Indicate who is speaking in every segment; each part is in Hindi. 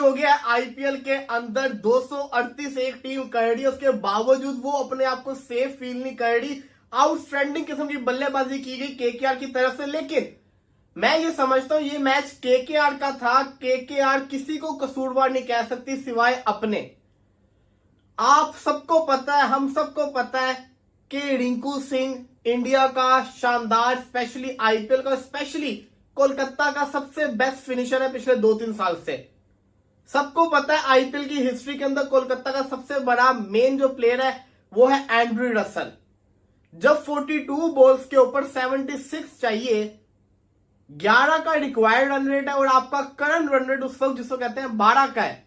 Speaker 1: हो गया आईपीएल के अंदर 238 एक टीम कर रही है, उसके बावजूद वो अपने आप को सेफ फील नहीं कर रही। आउटस्टैंडिंग किस्म की बल्लेबाजी की गई केकेआर की तरफ से, लेकिन मैं ये समझता हूं ये मैच केकेआर का था। केकेआर किसी को कसूरवार नहीं कह सकती सिवाय अपने। आप सबको पता है, हम सबको पता है कि रिंकू सिंह इंडिया का शानदार, स्पेशली आईपीएल का, स्पेशली कोलकाता का सबसे बेस्ट फिनिशर है पिछले 2-3 साल से। सबको पता है आईपीएल की हिस्ट्री के अंदर कोलकाता का सबसे बड़ा मेन जो प्लेयर है वो है एंड्रयू रसल। जब 42 बॉल्स के ऊपर 76 चाहिए, 11 का रिक्वायर्ड रन रेट है और आपका करंट रन रेट उस वक्त जिसको कहते हैं 12 का है,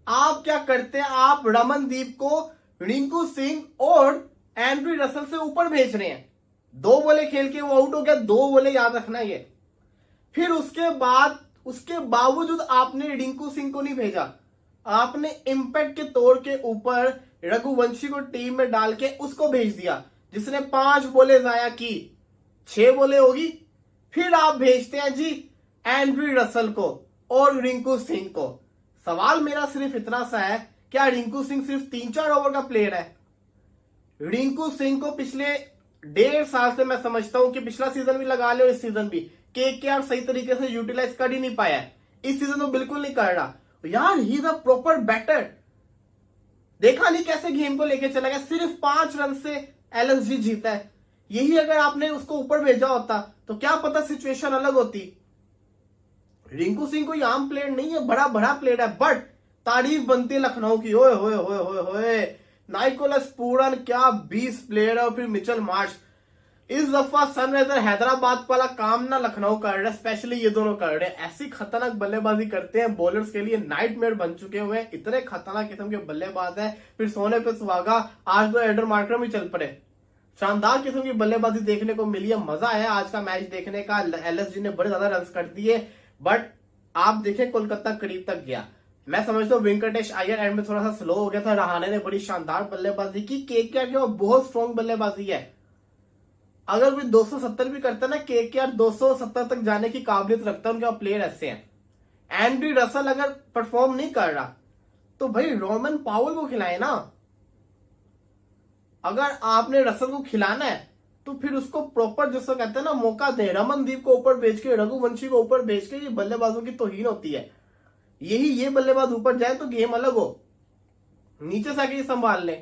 Speaker 1: आप क्या करते हैं? आप रमनदीप को रिंकू सिंह और एंड्रयू रसल से ऊपर भेज रहे हैं। 2 बॉले खेल के वो आउट हो गया, 2 बॉले याद रखना ये। फिर उसके बावजूद आपने रिंकू सिंह को नहीं भेजा, आपने इंपैक्ट के तौर के ऊपर रघुवंशी को टीम में डाल के उसको भेज दिया, जिसने 5 बॉले जाया की, 6 बॉले होगी। फिर आप भेजते हैं जी एंड्रयू रसल को और रिंकू सिंह को। सवाल मेरा सिर्फ इतना सा है, क्या रिंकू सिंह सिर्फ 3-4 ओवर का प्लेयर है? रिंकू सिंह को पिछले 1.5 साल से मैं समझता हूं कि पिछला सीजन भी लगा ले और इस सीजन भी केकेआर सही तरीके से यूटिलाइज कर ही नहीं पाया है। इस सीजन तो बिल्कुल नहीं कर रहा यार। He is a proper batter. देखा नहीं कैसे गेम को लेके चला गया, सिर्फ 5 रन से एलएसजी जीता है। यही अगर आपने उसको ऊपर भेजा होता तो क्या पता सिचुएशन अलग होती। रिंकू सिंह कोई आम प्लेयर नहीं है, बड़ा बड़ा प्लेयर है, बट तारीफ बनती है लखनऊ की। ओए होए होए होए होए, नाइकोलस पूरन क्या 20 प्लेयर है, और फिर मिचेल मार्श। इस दफा सनराइजर हैदराबाद वाला काम ना लखनऊ कर रहा है, स्पेशली ये दोनों कर रहे हैं। ऐसी खतरनाक बल्लेबाजी करते हैं, बॉलर्स के लिए नाइटमेयर बन चुके हुए हैं। इतने खतरनाक किस्म के बल्लेबाज हैं। फिर सोने पे सुहागा, आज तो एडर मार्कर भी चल पड़े। शानदार किस्म की बल्लेबाजी देखने को मिली है, मजा आया आज का मैच देखने का। एलएसजी ने बड़े ज्यादा रन कर दिए, बट आप देखें कोलकाता करीब तक गया। मैं समझता हूँ वेंकटेश अय्यर एंड में थोड़ा सा स्लो हो गया था। रहाणे ने बड़ी शानदार बल्लेबाजी की। केकेआर की बहुत स्ट्रॉन्ग बल्लेबाजी है। अगर कोई 270 भी करता है ना, केकेआर 270 तक जाने की काबिलियत रखता है। उनके प्लेयर ऐसे हैं। एंड्रयू रसल अगर परफॉर्म नहीं कर रहा तो भाई रोमन पावल को खिलाए ना। अगर आपने रसल को खिलाना है तो फिर उसको प्रॉपर जिसको कहते हैं ना मौका दे। रमनदीप को ऊपर भेज के, रघुवंशी को ऊपर भेज के, ये बल्लेबाजों की तौहीन होती है। यही ये बल्लेबाज ऊपर जाए तो गेम अलग हो, नीचे से आके संभाल ले।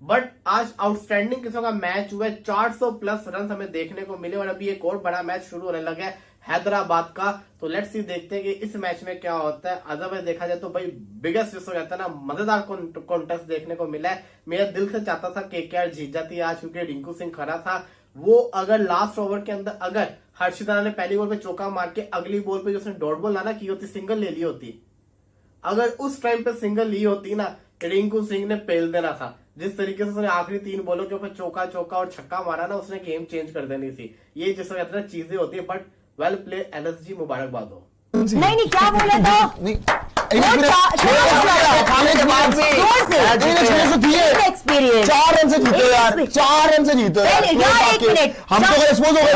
Speaker 1: बट आज आउटस्टैंडिंग किस्म का मैच हुआ है। 400 प्लस रन हमें देखने को मिले और अभी एक और बड़ा मैच शुरू होने लगा है हैदराबाद का। तो लेट्स सी, देखते हैं कि इस मैच में क्या होता है। अदरवाइज देखा जाए तो भाई बिगेस्ट जिसको कहता है ना मजेदार कॉन्टेस्ट देखने को मिला है। मेरा दिल से चाहता था केकेआर जीत जाती आज, क्योंकि रिंकू सिंह खड़ा था। वो अगर लास्ट ओवर के अंदर अगर हर्षित राणा ने पहली बॉल पे चौका मार के अगली बॉल पे जो उसने डॉट बॉल लाना की होती, सिंगल ले ली होती, अगर उस टाइम पे सिंगल ली होती ना, रिंकू सिंह ने पेल देना था। जिस तरीके से उसने आखिरी 3 बॉलों के ऊपर चौका और छक्का मारा ना, उसने गेम चेंज कर देनी थी। ये जिसको कहते हैं चीजें होती है। बट वेल प्ले एलएसजी, मुबारकबाद हो।
Speaker 2: नहीं क्या बोला था?
Speaker 3: खाने के बाद भी एक्सपीरियंस 4 रन से जीते यार, 4 रन से जीते हम तो एक्सपोज हो गए।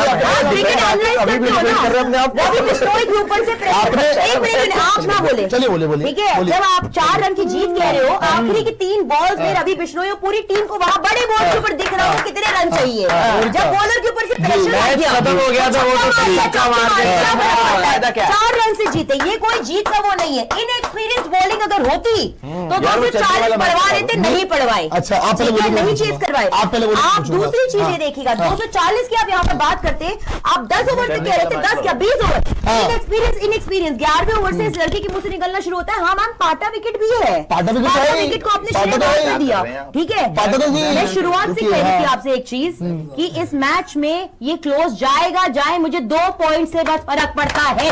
Speaker 3: चलिए बोले
Speaker 2: ठीक है। जब आप 4 रन की जीत कह रहे हो, आखिरी की 3 बॉल्स में रवि बिश्नोई पूरी टीम को वहां बड़े बॉल के ऊपर दिख रहा हो कितने रन चाहिए। जब बॉलर के ऊपर से प्रेशर आ गया, खत्म हो गया था, वो 4 रन से जीते। ये कोई जीत का वो नहीं है। इनएक्सपीरियंस बॉलिंग अगर होती तो 240 पढ़वा लेते, नहीं पढ़वाए।
Speaker 3: अच्छा, आप
Speaker 2: नहीं चेज करवाए। आप दूसरी चीजें देखिएगा। 240 की आप यहाँ पर बात करते, आप 10 ओवर पे कह रहे थे, 10 क्या 20 ओवर। इनएक्सपीरियंस 11वें ओवर से इस लड़के की मुंह से निकलना शुरू होता है। हाँ मैम, पाटा विकेट भी है। पाटा विकेट को आपने शुरुआत दिया, ठीक है। मैं शुरुआत से कह रही थी आपसे एक चीज कि इस मैच में ये क्लोज जाएगा जाए, मुझे 2 पॉइंट से बस फर्क पड़ता है।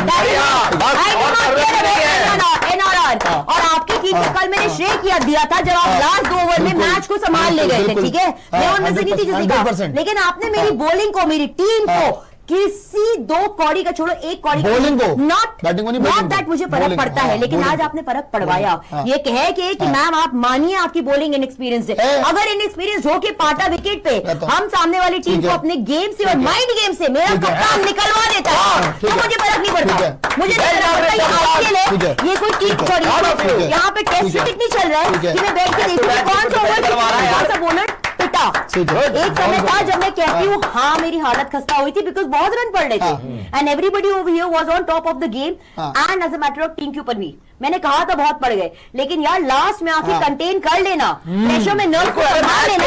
Speaker 2: और आपकी टीम को कल मैंने श्रेय किया दिया था जब आप लास्ट 2 ओवर में मैच को संभाल ले गए थे, ठीक है। मैं उनमें से नहीं थी किसी का, लेकिन आपने मेरी बॉलिंग को, मेरी टीम को किसी 2 कौड़ी का छोड़ो, 1 कौड़ी का,
Speaker 3: बॉलिंग को,
Speaker 2: नॉट
Speaker 3: बैटिंग को नहीं, बॉलिंग
Speaker 2: दैट
Speaker 3: को।
Speaker 2: मुझे फर्क
Speaker 3: बॉलिंग,
Speaker 2: पड़ता है,
Speaker 3: हाँ,
Speaker 2: लेकिन आज
Speaker 3: बॉलिंग।
Speaker 2: आपने फर्क पड़वाया। ये कहे कि मैम आप मानिए आपकी बॉलिंग इनएक्सपीरियंस है, अगर इनएक्सपीरियंस हो के पाटा विकेट पे हम सामने वाली टीम को अपने गेम से और माइंड गेम से मेरा कप्तान निकलवा देता है तो मुझे फर्क नहीं पड़ता। मुझे नहीं फर्क पड़ता ये आईपीएल है, ये कोई टीम सॉरी यहाँ पे टेस्ट क्रिकेट नहीं चल रहा है कि मैं बैठ के देखूं कौन सा ओवर कौन सा बॉलर पिटा। एक समय था जब मैं कहती हूँ हाँ मेरी हालत खस्ता हुई थी बिकॉज बहुत रन पड़ रहे थे and everybody over here was on top of the game and as a matter of team के ऊपर भी मैंने कहा था बहुत पड़ गए, लेकिन यार लास्ट में आके कंटेन कर लेना, प्रेशर में नर्व को संभाल लेना,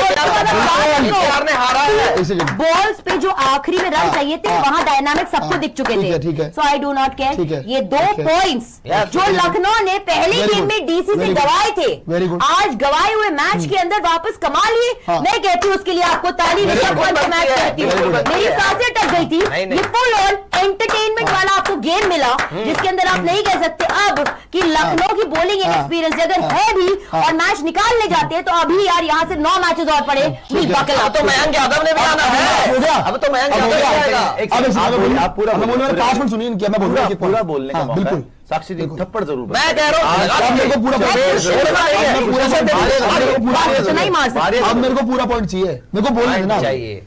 Speaker 2: बॉल्स पे जो आखिरी में रन चाहिए थे वहां डायनामिक सबको दिख चुके थे। सो आई डू नॉट केयर। ये 2 पॉइंट्स जो लखनऊ ने पहले गेम में डीसी से गवाए थे आज गवाए हुए मैच के अंदर वापस कमा लिए। मैं कहती हूँ उसके लिए आपको ताली मैच करती हूँ, मेरी सांसें टक गई थी। ये फुल ऑन एंटरटेनमेंट वाला आपको गेम मिला जिसके अंदर आप नहीं कह सकते अब कि लखनऊ की बॉलिंग एक्सपीरियंस अगर है भी और मैच निकालने जाते हैं तो अभी यार यहाँ से 9 मैचेस और पड़े।
Speaker 4: तो मयंक यादव ने भी आना है, अब तो मयंक यादव भी आएगा।
Speaker 3: आप पूरा 5 मिनट सुनिए, क्या मैं बोल रहा हूँ
Speaker 4: पूरा बोलने का मौका है। साक्षी जी थप्पड़ जरूर
Speaker 3: मैं कह रहा हूँ मेरे को पूरा अब मेरे को पूरा पॉइंट चाहिए, मेरे को बोलने देना चाहिए।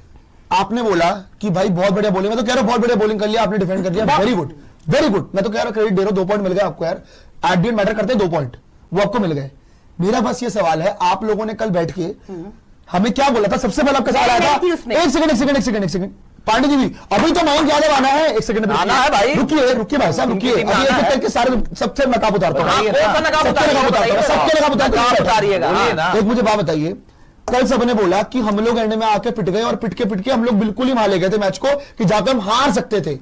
Speaker 3: आपने बोला कि भाई बहुत बढ़िया बॉलिंग, मैं तो कह रहा हूँ बहुत बढ़िया बॉलिंग कर लिया आपने, डिफेंड कर लिया, वेरी गुड वेरी गुड। मैं तो कह रहा हूँ क्रेडिट दे रहा हूँ, 2 पॉइंट मिल गए आपको यार, एट द एंड मैटर करते हैं 2 पॉइंट वो आपको मिल गए। मेरा बस ये सवाल है, आप लोगों ने कल बैठ के हमें क्या बोला था? सबसे पहले आपका सवाल आया था, एक सेकंड पांडे जी भी, अभी तो मयंक यादव आना है, 1 सेकंड
Speaker 4: आना है भाई,
Speaker 3: रुकिए भाई साहब रुकिए, अभी एक करके सारे सबसे नकाब उतारता हूँ, सबके नकाब उतारिएगा। एक मुझे बात बताइए, कल सबने बोला कि हम लोग एंड में आके पिट गए और पिट के हम लोग बिल्कुल ही वहां ले गए थे मैच को कि जाकर हम हार सकते थे,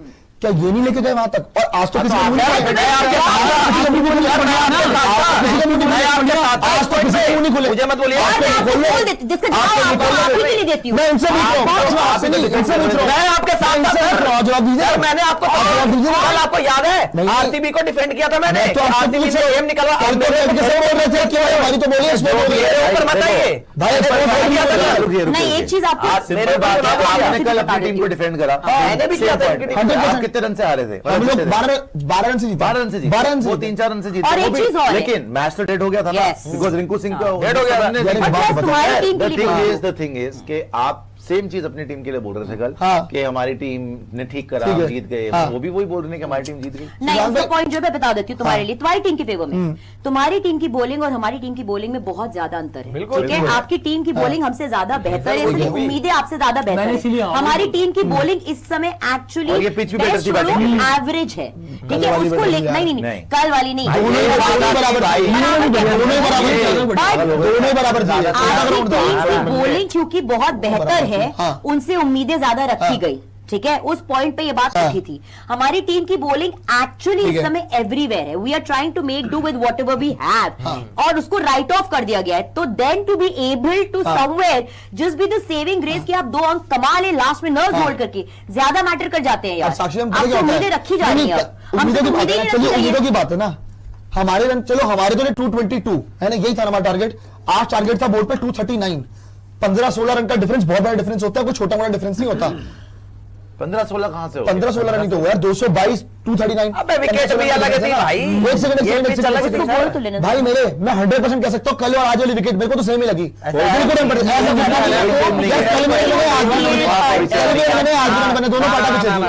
Speaker 3: क्या ये नहीं लेके गए वहां तक? और आज तो किसी नहीं खुले, मुझे मत बोलिए, मैं इनसे आपके साथ जवाब दीजिए। मैंने आपको आपको याद है आरसीबी को डिफेंड किया था मैंने, आरसीबी से एम निकलवा बोल रहे थे कि हमारी तो बोलिए ऊपर बताइए भाई।
Speaker 2: नहीं एक चीज
Speaker 4: आपने कल अपनी टीम को डिफेंड करा, मैंने भी किया था। कितने रन से हारे थे?
Speaker 3: हम लोग 12 रन से जीते,
Speaker 4: 12 रन से जीते, वो 3-4 रन से जीते, लेकिन मैच तो डेड हो गया था ना, बिकॉज रिंकू सिंह को डेड हो गया था। द थिंग इज कि आप सेम चीज अपनी टीम के लिए बोल रहे थे कल कि हमारी टीम ने ठीक करा, जीत गए, वो भी वही बोल रहे हैं कि हमारी टीम जीत गई।
Speaker 2: नहीं उसका पॉइंट जो मैं बता देती हूँ तुम्हारे लिए, तुम्हारी टीम के फेवर में, तुम्हारी टीम की बॉलिंग और हमारी टीम की बॉलिंग में बहुत ज्यादा अंतर है, ठीक है? आपकी टीम की बॉलिंग हमसे ज्यादा बेहतर है, इसलिए उम्मीदें आपसे ज्यादा बेहतर है। हमारी टीम की बॉलिंग इस समय एक्चुअली एवरेज है, ठीक है? उसको नहीं कल वाली नहीं, बॉलिंग क्योंकि बहुत बेहतर है उनसे उम्मीदें ज्यादा रखी गई, ठीक है? उस पॉइंट पे ये बात रखी थी। हमारी टीम की बॉलिंग एक्चुअली इस समय एवरीवेयर है, we are trying to make do with whatever we have, और उसको राइट ऑफ कर दिया गया है। तो then to be able to somewhere just be the saving grace कि आप 2 अंक कमा ले लास्ट में नर्व होल्ड करके, ज्यादा मैटर कर जाते हैं यार। आपसे उम्मीदें रखी जा रही है,
Speaker 3: उम्मीदों की बात है ना। हमारे रन चलो हमारे तो 222 है ना, यही था हमारा टारगेट। आज टारगेट था बोर्ड पे 239, 15-16 रन का डिफरेंस बहुत बड़ा डिफरेंस होता है, कोई छोटा बड़ा डिफरेंस नहीं होता।
Speaker 4: 15-16 कहां से हो?
Speaker 3: 15-16 रन ही तो हुआ यार, 222 239।
Speaker 4: अबे विकेट भी अलग थी भाई,
Speaker 3: एक सेकंड भाई मेरे, मैं 100% कह सकता हूँ कल और आज वाली विकेट मेरे को तो सेम ही लगी। दोनों पार्टा भी चली।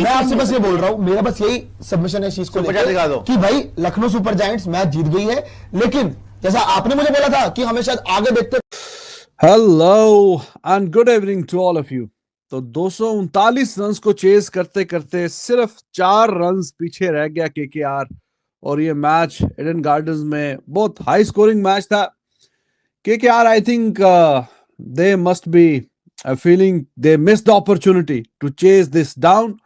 Speaker 3: मैं आपसे बस ये बोल रहा हूँ, मेरा बस यही सबमिशन है इस चीज को लेकर कि भाई लखनऊ सुपर जायंट्स मैच जीत गई है, लेकिन जैसा आपने मुझे बोला था कि हमें शायद आगे देखते।
Speaker 5: Hello and good evening to all of you. तो 239 रन्स को चेज करते करते सिर्फ 4 रन्स पीछे रह गया केकेआर, और ये मैच ईडन गार्डन्स में बहुत हाई स्कोरिंग मैच था। KKR I think they must be feeling they missed opportunity to chase this down,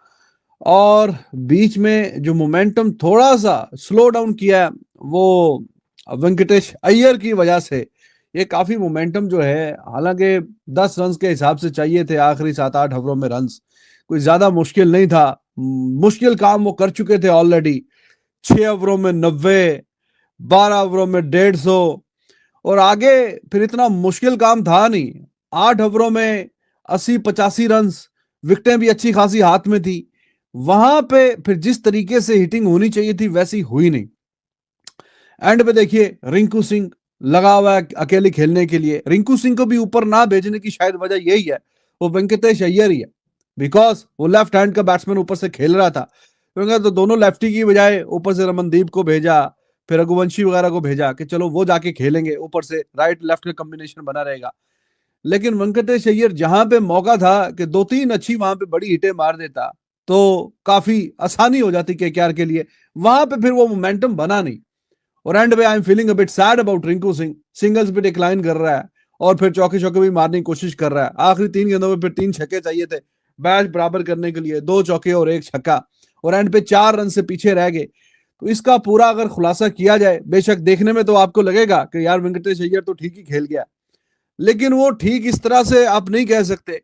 Speaker 5: और बीच में जो मोमेंटम थोड़ा सा स्लो डाउन किया है वो वेंकटेश अय्यर की वजह से। ये काफी मोमेंटम जो है, हालांकि 10 रन के हिसाब से चाहिए थे आखिरी 7-8 ओवरों में रन्स, कोई ज्यादा मुश्किल नहीं था। मुश्किल काम वो कर चुके थे ऑलरेडी, 6 ओवरों में 90, 12 ओवरों में 150, और आगे फिर इतना मुश्किल काम था नहीं। 8 ओवरों में 80-85 रन्स, विकेटें भी अच्छी खासी हाथ में थी, वहां पे फिर जिस तरीके से हिटिंग होनी चाहिए थी वैसी हुई नहीं। एंड पे देखिए रिंकू सिंह लगा हुआ है अकेले खेलने के लिए। रिंकू सिंह को भी ऊपर ना भेजने की शायद वजह यही है, वो वेंकटेश अय्यर ही है, बिकॉज वो लेफ्ट हैंड का बैट्समैन ऊपर से खेल रहा था, क्योंकि तो दोनों लेफ्टी की बजाय ऊपर से रमनदीप को भेजा, फिर रघुवंशी वगैरह को भेजा कि चलो वो जाके खेलेंगे, ऊपर से राइट लेफ्ट का कॉम्बिनेशन बना रहेगा। लेकिन वेंकटेश अय्यर जहां पे मौका था कि 2-3 अच्छी वहां पे बड़ी हिटें मार देता तो काफी आसानी हो जाती केकेआर के लिए, वहां पे फिर वो मोमेंटम बना नहीं। और एंड पे I am feeling a bit sad about Rinku Singh, singles पे डिक्लाइन कर रहा है और फिर चौके चौके भी मारने की कोशिश कर रहा है। आखिरी 3 गेंदों में फिर 3 छक्के चाहिए थे मैच बराबर करने के लिए, 2 चौके और 1 छक्का, और एंड पे 4 रन से पीछे रह गए। तो इसका पूरा अगर खुलासा किया जाए, बेशक देखने में तो आपको लगेगा कि यार वेंकटेश अय्यर तो ठीक ही खेल गया, लेकिन वो ठीक इस तरह से आप नहीं कह सकते।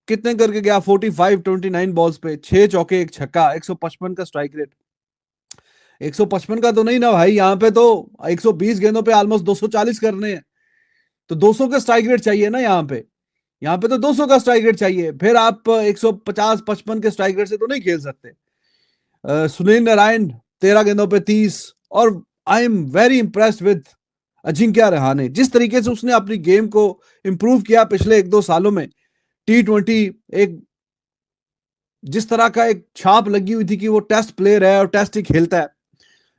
Speaker 5: कितने करके गया 45-29 बॉल्स पे, 6 चौके 1 छक्का, 155 का स्ट्राइक रेट। 155 का तो नहीं ना भाई, यहाँ पे तो 120 गेंदों पे ऑलमोस्ट 240 करने हैं, तो 200 का स्ट्राइक रेट चाहिए ना यहाँ पे। यहाँ पे तो 200 का स्ट्राइक रेट चाहिए, फिर आप 150-55 के स्ट्राइक रेट से तो नहीं खेल सकते। सुनील नारायण 13 गेंदों पे 30, और I am very impressed with Ajinkya Rahane, जिस तरीके से उसने अपनी गेम को इंप्रूव किया पिछले 1-2 सालों में। T20 एक जिस तरह का एक छाप लगी हुई थी कि वो टेस्ट प्लेयर है और टेस्ट ही खेलता है,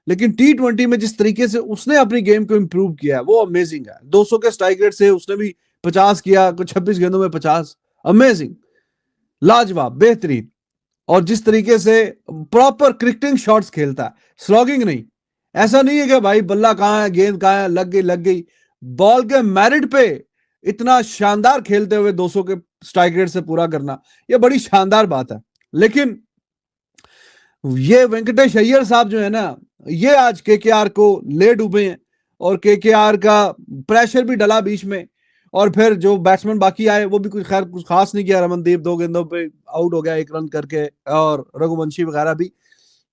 Speaker 5: लेकिन T20 में जिस तरीके से उसने अपनी गेम को इंप्रूव किया है वो अमेजिंग है। 200 के स्ट्राइक रेट से उसने भी 50 किया, कुछ 26 गेंदों में 50, अमेजिंग, लाजवाब, बेहतरीन। और जिस तरीके से प्रॉपर क्रिकेटिंग शॉट्स खेलता है, स्लॉगिंग नहीं, ऐसा नहीं है कि भाई बल्ला कहां है, गेंद कहां है, लग गई, बॉल के मेरिट पे इतना शानदार खेलते हुए 200 के स्ट्राइक रेट से पूरा करना, यह बड़ी शानदार बात है। लेकिन ये वेंकटेश अय्यर साहब जो है ना, ये आज केकेआर को ले डूबे हैं, और केकेआर का प्रेशर भी डला बीच में, और फिर जो बैट्समैन बाकी आए वो भी कुछ खैर कुछ खास नहीं किया। रमनदीप 2 गेंदों पे आउट हो गया 1 रन करके, और रघुवंशी वगैरह भी।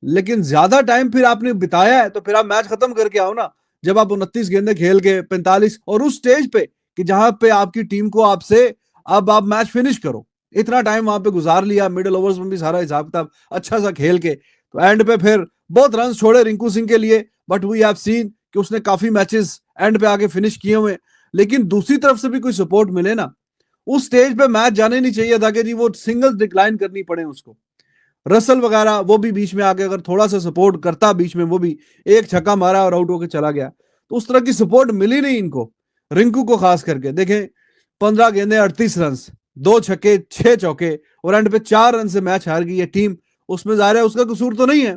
Speaker 5: लेकिन ज्यादा टाइम फिर आपने बिताया है तो फिर आप मैच खत्म करके आओ ना, जब आप 29 गेंदें खेल के 45, और उस स्टेज पे कि जहां पे आपकी टीम को आपसे अब आप मैच फिनिश करो, इतना टाइम वहां पे गुजार लिया, मिडिल ओवर्स में भी सारा हिसाब किताब अच्छा सा खेल के, तो एंड पे फिर बहुत रन छोड़े रिंकू सिंह के लिए, बट वी हैव सीन कि उसने काफी मैचेस एंड पे आके फिनिश किए हुए। लेकिन दूसरी तरफ से भी कोई सपोर्ट मिले ना, उस स्टेज पे मैच जाने नहीं चाहिए था कि जी वो सिंगल्स डिक्लाइन करनी पड़े उसको। रसल वगैरह वो भी बीच में आके अगर थोड़ा सा सपोर्ट करता बीच में, वो भी 1 छक्का मारा और आउट होकर चला गया, तो उस तरह की सपोर्ट मिली नहीं इनको, रिंकू को खास करके। देखें 15 गेंदें 38 रन, 2 छक्के 6 चौके, और एंड पे 4 रन से मैच हार गई है टीम। उसमें जाहिर है उसका कसूर तो नहीं है,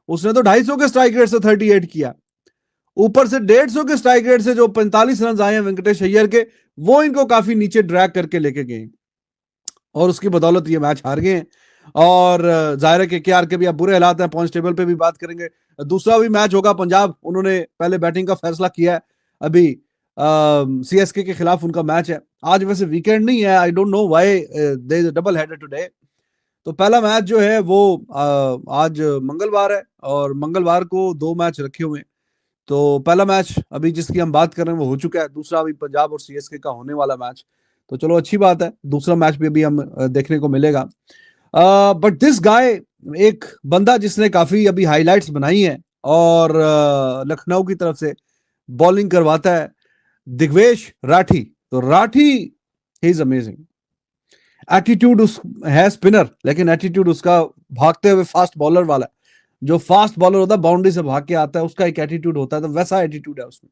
Speaker 5: उसने तो 250 के स्ट्राइक रेट से 38 किया, ऊपर से 150 के स्ट्राइक रेट से जो 45 रन आए हैं वेंकटेश अय्यर के, वो इनको काफी नीचे ड्रैग करके लेके गए, और उसकी बदौलत ये मैच हार गए हैं। और जाहिर है केकेआर के भी अब बुरे हालात हैं, पॉइंट्स टेबल पे भी बात करेंगे। दूसरा भी मैच होगा पंजाब, उन्होंने पहले बैटिंग का फैसला किया है, अभी सीएसके के खिलाफ उनका मैच है आज। वैसे वीकेंड नहीं है, I don't know why there is a double header today. तो पहला मैच जो है वो आज मंगलवार है, और मंगलवार को 2 मैच रखे हुए हैं। तो पहला मैच अभी जिसकी हम बात कर रहे हैं वो हो चुका है, दूसरा अभी पंजाब और सीएसके का होने वाला मैच, तो चलो अच्छी बात है, दूसरा मैच भी अभी हम देखने को मिलेगा। बट दिस गाय, एक बंदा जिसने काफी अभी हाइलाइट्स बनाई हैं और लखनऊ की तरफ से बॉलिंग करवाता है, दिग्वेश राठी। तो Rathi he is amazing, attitude है स्पिनर, लेकिन एटीट्यूड उसका भागते हुए फास्ट बॉलर वाला, जो फास्ट बॉलर होता है बाउंड्री से भाग के आता है, उसका एक एटीट्यूड होता है, तो वैसा एटीट्यूड है उसमें।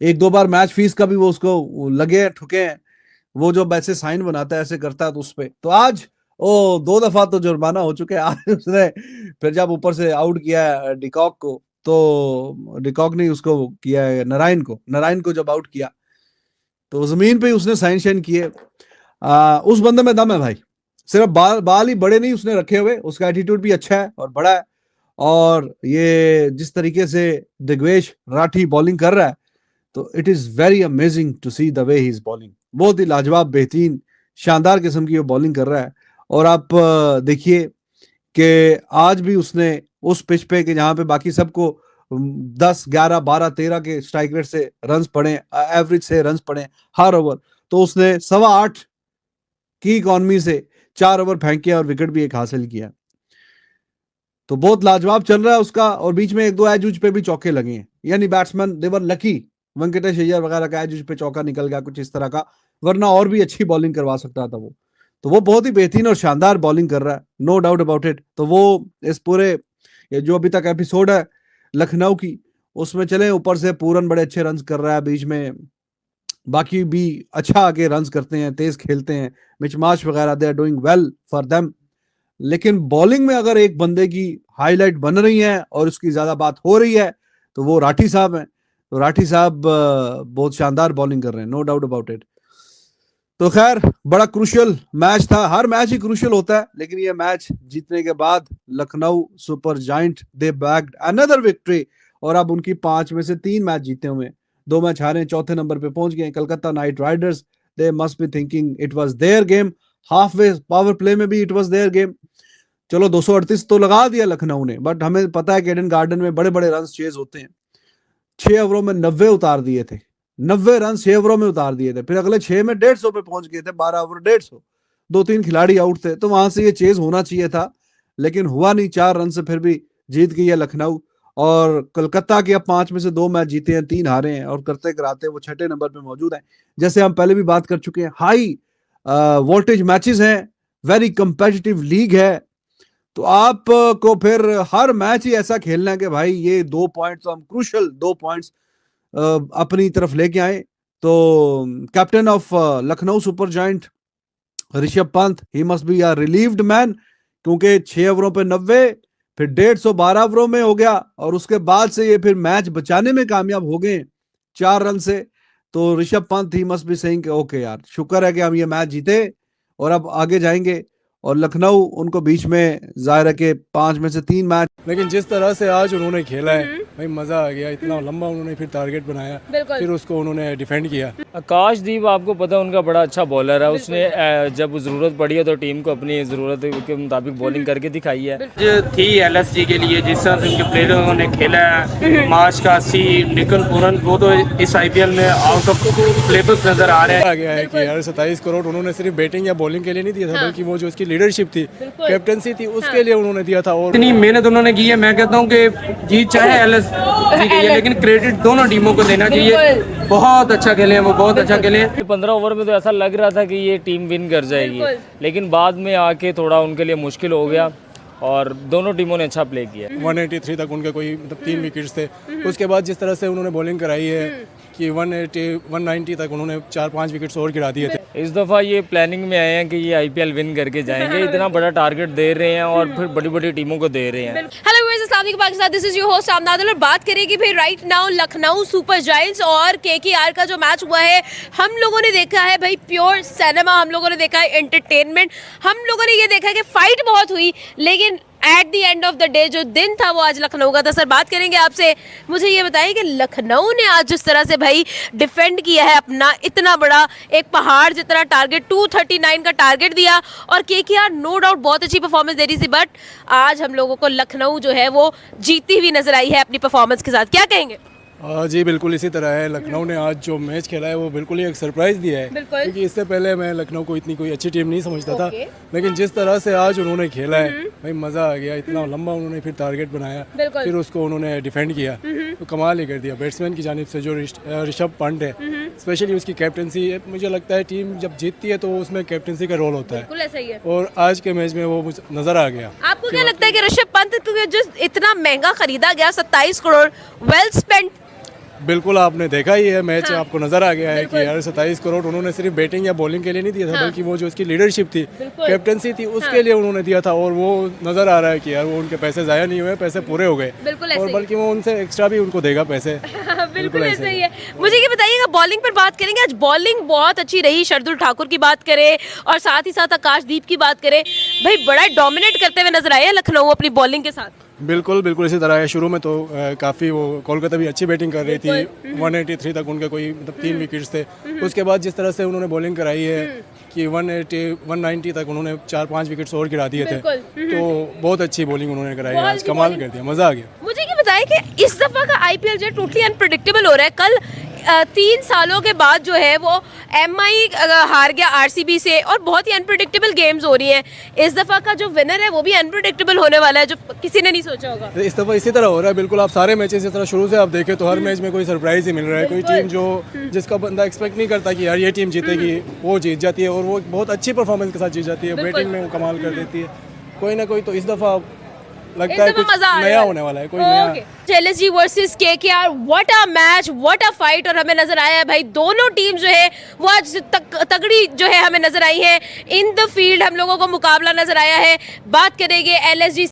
Speaker 5: 1-2 बार मैच फीस का भी वो उसको लगे ठुके हैं, वो जो ऐसे साइन बनाता है ऐसे करता है, तो उस पे तो आज 2 दफा तो जुर्माना हो चुके हैं। आज उसने फिर जब ऊपर से आउट किया है डिकॉक को, तो डिकॉक ने उसको किया है नारायण को जब आउट किया, तो जमीन पे उसने साइन शाइन किए। उस बंदे में दम है भाई, सिर्फ बाल ही बड़े नहीं उसने रखे हुए, उसका एटीट्यूड भी अच्छा है और बड़ा है। और ये जिस तरीके से दिग्वेश राठी बॉलिंग कर रहा है, तो it is very amazing to see the way he is bowling, बहुत ही लाजवाब, बेहतरीन, शानदार किस्म की वो बॉलिंग कर रहा है। और आप देखिए कि आज भी उसने उस पिच पे कि जहां पे बाकी सबको 10, 11, 12, 13 के स्ट्राइक रेट से रन्स पड़े, एवरेज से रन्स पड़े हर ओवर, तो उसने 8.25 की इकॉनमी से 4 ओवर फेंके और विकेट भी एक हासिल किया। तो बहुत लाजवाब चल रहा है उसका, और बीच में 1-2 एज उज पे भी चौके लगे हैं, यानी बैट्समैन देवर लकी। वेंकटेश अय्यर वगैरह का एज उज पे चौका निकल गया कुछ इस तरह का, वरना और भी अच्छी बॉलिंग करवा सकता था वो। तो वो बहुत ही बेहतरीन और शानदार बॉलिंग कर रहा है, नो डाउट अबाउट इट। तो वो इस पूरे ये जो अभी तक एपिसोड है लखनऊ की, उसमें चले ऊपर से पूरन बड़े अच्छे रन्स कर रहा है, बीच में बाकी भी अच्छा आगे रन्स करते हैं, तेज खेलते हैं, मिचमाश वगैरह, they are doing well for them. लेकिन बॉलिंग में अगर एक बंदे की हाईलाइट बन रही है और उसकी ज्यादा बात हो रही है तो वो राठी साहब हैं। तो राठी साहब बहुत शानदार बॉलिंग कर रहे हैं, नो डाउट अबाउट इट। तो खैर बड़ा क्रूशियल मैच था, हर मैच ही क्रूशियल होता है, लेकिन ये मैच जीतने के बाद लखनऊ सुपर जायंट दे बैग्ड अनदर विक्ट्री, और अब उनकी 5 में से 3 मैच जीते हुए, 2 मैच हारे, चौथे नंबर पे पहुंच गए। Calcutta night Riders, they must be thinking it was their game, half way power play में भी इट वाज देयर गेम। चलो 238 तो लगा दिया लखनऊ ने, बट हमें पता है कि एडन गार्डन में बड़े बड़े रन चेज होते हैं। 6 ओवरों में 90 उतार दिए थे, 90 रन 6 ओवरों में उतार दिए थे, फिर अगले 6 में 150 पे पहुंच गए थे, 12 ओवर 150, 2-3 खिलाड़ी आउट थे, तो वहां से ये चेज होना चाहिए था, लेकिन हुआ नहीं। 4 रन से फिर भी जीत गई है लखनऊ, और कलकत्ता के अब 5 में से 2 मैच जीते हैं, 3 हारे हैं, और करते कराते वो 6ठे नंबर पे मौजूद हैं। जैसे हम पहले भी बात कर चुके हैं, हाई वोल्टेज मैचेस हैं, वेरी कंपेटिटिव लीग है, तो आप को फिर हर मैच ही ऐसा खेलना है कि भाई ये 2 पॉइंट्स, हम क्रूशल 2 पॉइंट्स अपनी तरफ लेके आए। तो captain of Lucknow super giant Rishabh Pant, he must be a relieved man, क्योंकि 6 ओवरों पे 90, फिर 150 12 ओवरों में हो गया, और उसके बाद से ये फिर मैच बचाने में कामयाब हो गए 4 रन से। तो Rishabh Pant, he must be saying okay यार, शुक्र है कि हम ये मैच जीते और अब आगे जाएंगे। और लखनऊ उनको बीच में जाहिर है कि 5 में से 3 मैच,
Speaker 6: लेकिन जिस तरह से आज उन्होंने खेला है भाई मजा आ गया। इतना लंबा उन्होंने फिर टारगेट बनाया, फिर उसको उन्होंने डिफेंड किया।
Speaker 7: आकाशदीप आपको पता है उनका बड़ा अच्छा बॉलर है, उसने जब जरूरत पड़ी है तो टीम को अपनी जरूरत के मुताबिक बॉलिंग करके दिखाई है।
Speaker 8: जो थी एलएसजी के लिए जिस तरह से उनके प्लेयरों ने खेला है, मार्च का सी निकल पूरन, वो तो इस आईपीएल में आउट ऑफ प्लेबुक नजर आ रहे हैं।
Speaker 6: आ गया है कि यार 27 करोड़ उन्होंने सिर्फ बैटिंग या बॉलिंग के लिए नहीं दिया था, बल्कि वो जो उसकी लीडरशिप थी, कैप्टनसी थी, उसके लिए उन्होंने दिया था। और
Speaker 8: इतनी मेहनत उन्होंने की है, मैं कहता हूँ कि जीत चाहे एलएसजी की है, लेकिन क्रेडिट दोनों टीमों को देना चाहिए। बहुत अच्छा खेले हैं वो, बहुत अच्छा खेले हैं।
Speaker 7: 15 ओवर में तो ऐसा लग रहा था कि ये टीम विन कर जाएगी, लेकिन बाद में आके थोड़ा उनके लिए मुश्किल हो गया, और दोनों टीमों ने अच्छा प्ले किया।
Speaker 6: 183 तक उनके कोई मतलब 3 विकेट्स थे। उसके बाद जिस तरह से उन्होंने बॉलिंग कराई है कि 190 तक उन्होंने 4-5 विकेट्स और गिरा दिए थे।
Speaker 7: इस दफ़ा ये प्लानिंग में आए हैं कि ये आईपीएल विन करके जाएंगे, इतना बड़ा टारगेट दे रहे हैं और फिर बड़ी बड़ी टीमों को दे रहे हैं।
Speaker 9: हेलो व्यूअर्स, अस्सलाम वालेकुम Pakistan, this is your host आमनादल, और बात करेंगे भाई right now Lucknow super giants और केकेआर का जो मैच हुआ है। हम लोगों ने देखा है भाई प्योर सिनेमा, हम लोगों ने देखा है एंटरटेनमेंट, हम लोगों ने ये देखा है कि फाइट बहुत हुई, लेकिन at the end of the day जो दिन था वो आज लखनऊ का था। सर बात करेंगे आपसे, मुझे ये बताइए कि लखनऊ ने आज जिस तरह से भाई डिफेंड किया है अपना इतना बड़ा एक पहाड़ जितना टारगेट, 239 का टारगेट दिया, और केकेआर नो डाउट बहुत अच्छी परफॉर्मेंस दे रही थी, बट आज हम लोगों को लखनऊ जो है वो जीती हुई नजर आई है अपनी परफॉर्मेंस के साथ, क्या कहेंगे?
Speaker 6: जी बिल्कुल इसी तरह है। लखनऊ ने आज जो मैच खेला है वो बिल्कुल ही एक सरप्राइज दिया है, क्योंकि इससे पहले मैं लखनऊ को इतनी कोई अच्छी टीम नहीं समझता था, लेकिन जिस तरह से आज उन्होंने खेला है भाई मजा आ गया। इतना लंबा उन्होंने फिर टारगेट बनाया, फिर उसको उन्होंने डिफेंड किया, तो कमाल ही कर दिया। बैट्समैन की जानिब से जो ऋषभ पंत है, स्पेशली उसकी कैप्टनसी, मुझे लगता है टीम जब जीतती है तो उसमें कैप्टनसी का रोल होता है, और आज के मैच में वो नजर आ गया।
Speaker 9: आपको क्या लगता है कि ऋषभ पंत जो इतना महंगा खरीदा गया 27 करोड़, वेल स्पेंट?
Speaker 6: बिल्कुल आपने देखा ही है मैच, आपको नजर आ गया है कि यार 27 करोड़ उन्होंने सिर्फ बैटिंग या बॉलिंग के लिए नहीं दिया था, बल्कि वो जो उसकी लीडरशिप थी, कैप्टनसी थी, उसके लिए उन्होंने दिया था, और वो नजर आ रहा है कि यार वो उनके पैसे जाया नहीं हुए, पैसे पूरे हो गए, और बल्कि वो उनसे एक्स्ट्रा भी उनको देगा पैसे।
Speaker 9: बिल्कुल ऐसे ही है। मुझे ये बताइएगा, बॉलिंग पर बात करेंगे, आज बॉलिंग बहुत अच्छी रही, शार्दुल ठाकुर की बात करें और साथ ही साथ आकाशदीप की बात करें, भाई बड़ा डोमिनेट करते हुए नजर आया लखनऊ अपनी बॉलिंग के साथ।
Speaker 6: बिल्कुल बिल्कुल इसी तरह है। शुरू में तो काफ़ी वो कोलकाता भी अच्छी बैटिंग कर रही थी, 183 तक उनके कोई मतलब 3 विकेट्स थे। उसके बाद जिस तरह से उन्होंने बॉलिंग कराई है कि 190 तक उन्होंने 4-5 विकेट्स और गिरा दिए थे, तो बहुत अच्छी बॉलिंग उन्होंने कराई है, आज कमाल कर दिया, मज़ा आ गया।
Speaker 9: मुझे ये बताइए कि इस दफ़ा का आईपीएल जो टोटली अनप्रेडिक्टेबल हो रहा है, कल 3 सालों के बाद जो है वो MI हार गया RCB से, और बहुत ही अनप्रिडिक्टेबल गेम्स हो रही हैं। इस दफा का जो विनर है वो भी अनप्रिडिक्टेबल होने वाला है, जो किसी ने नहीं सोचा होगा।
Speaker 6: इस दफा इसी तरह हो रहा है, बिल्कुल। आप सारे मैचेस इस तरह शुरू से आप देखें तो हर मैच में कोई सरप्राइज ही मिल रहा है। कोई टीम जो जिसका बंदा एक्सपेक्ट नहीं करता कि यार ये टीम जीतेगी, वो जीत जाती है, और वो बहुत अच्छी परफॉर्मेंस के साथ जीत जाती है। बैटिंग में वो कमाल कर देती है। कोई ना कोई तो इस दफा लगता है कुछ नया होने वाला है, कोई नया।
Speaker 9: LSG versus KKR, what a match, what a fight. और हमें नजर आया है भाई दोनों टीम जो है वो आज तगड़ी जो है हमें नजर आई है। इन द फील्ड हम लोगों को मुकाबला नजर आया है। बात करेंगे LSG